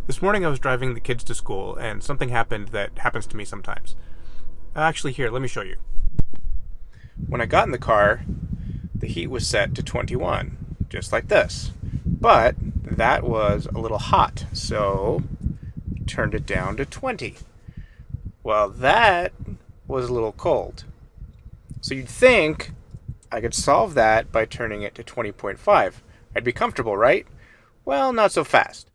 This morning I was driving the kids to school, and something happened that happens to me sometimes. Actually, here, let me show you. When I got in the car, the heat was set to 21, just like this. But that was a little hot, so I turned it down to 20. Well, that was a little cold. So you'd think I could solve that by turning it to 20.5. I'd be comfortable, right? Well, not so fast.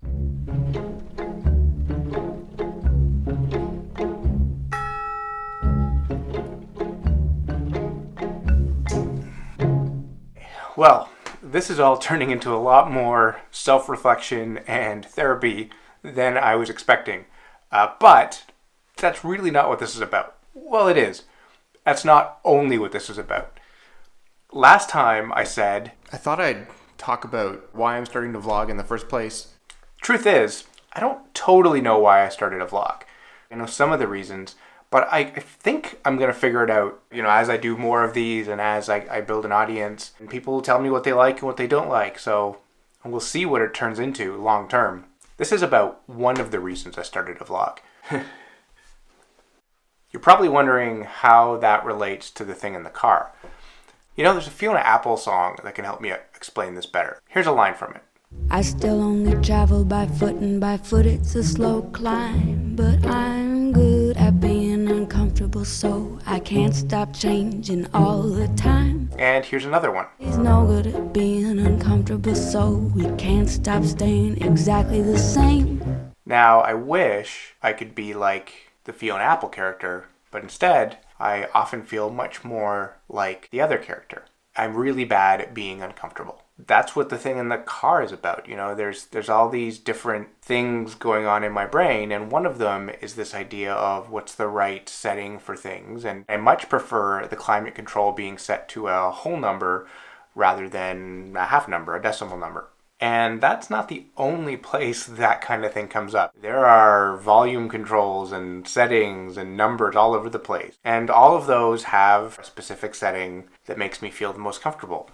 Well, this is all turning into a lot more self-reflection and therapy than I was expecting. But that's really not what this is about. Well, it is. That's not only what this is about. Last time I said I thought I'd talk about why I'm starting to vlog in the first place. Truth is, I don't totally know why I started a vlog. I know some of the reasons, but I think I'm going to figure it out, as I do more of these and as I build an audience. And people will tell me what they like and what they don't like, so we'll see what it turns into long term. This is about one of the reasons I started a vlog. You're probably wondering how that relates to the thing in the car. There's a Fiona Apple song that can help me explain this better. Here's a line from it. I still only travel by foot, and by foot it's a slow climb. But I'm good at being uncomfortable, so I can't stop changing all the time. And here's another one. He's no good at being uncomfortable, so we can't stop staying exactly the same. Now, I wish I could be like the Fiona Apple character, but instead, I often feel much more like the other character. I'm really bad at being uncomfortable. That's what the thing in the car is about. There's all these different things going on in my brain, and one of them is this idea of what's the right setting for things. And I much prefer the climate control being set to a whole number rather than a half number, a decimal number. And that's not the only place that kind of thing comes up. There are volume controls and settings and numbers all over the place. And all of those have a specific setting that makes me feel the most comfortable.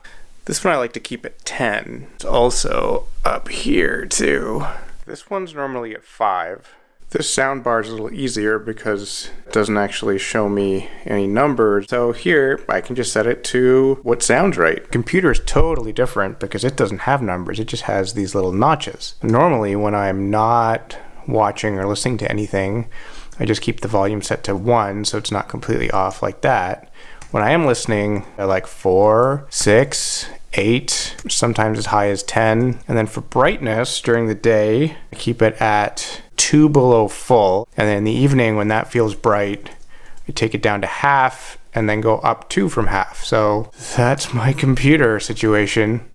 This one I like to keep at 10. It's also up here too. This one's normally at 5. This soundbar is a little easier because it doesn't actually show me any numbers. So here, I can just set it to what sounds right. Computer is totally different because it doesn't have numbers. It just has these little notches. Normally, when I'm not watching or listening to anything, I just keep the volume set to 1 so it's not completely off like that. When I am listening, I like 4, 6, 8, sometimes as high as 10. And then for brightness during the day, I keep it at 2 below full. And then in the evening, when that feels bright, I take it down to half and then go up 2 from half. So that's my computer situation.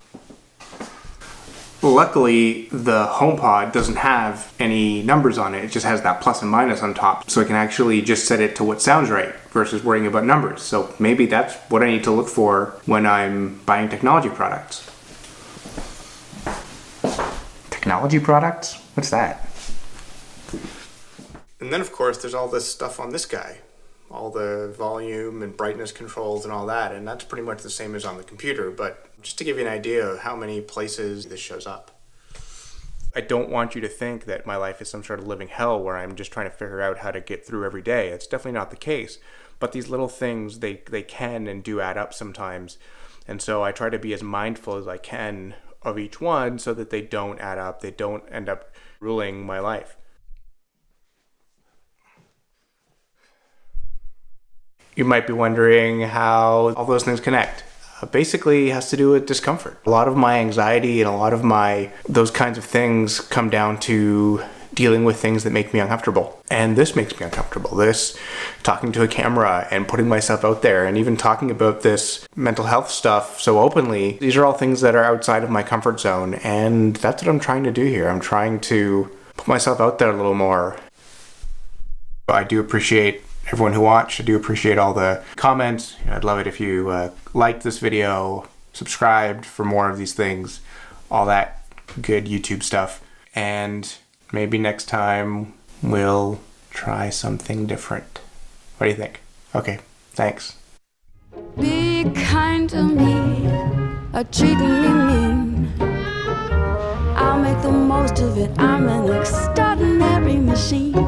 Luckily, the HomePod doesn't have any numbers on it. It just has that plus and minus on top. So I can actually just set it to what sounds right versus worrying about numbers. So maybe that's what I need to look for when I'm buying technology products. Technology products? What's that? And then, of course, there's all this stuff on this guy. All the volume and brightness controls and all that. And that's pretty much the same as on the computer. But just to give you an idea of how many places this shows up. I don't want you to think that my life is some sort of living hell where I'm just trying to figure out how to get through every day. It's definitely not the case. But these little things, they can and do add up sometimes. And so I try to be as mindful as I can of each one so that they don't add up. They don't end up ruling my life. You might be wondering how all those things connect. Basically, it has to do with discomfort. A lot of my anxiety and a lot of those kinds of things come down to dealing with things that make me uncomfortable. And this makes me uncomfortable. This, talking to a camera and putting myself out there and even talking about this mental health stuff so openly, these are all things that are outside of my comfort zone. And that's what I'm trying to do here. I'm trying to put myself out there a little more. I do appreciate everyone who watched. I do appreciate all the comments. I'd love it if you liked this video, subscribed for more of these things, all that good YouTube stuff. And maybe next time we'll try something different. What do you think? Okay, thanks. Be kind to me, or treating me mean. I'll make the most of it. I'm an ecstatic machine.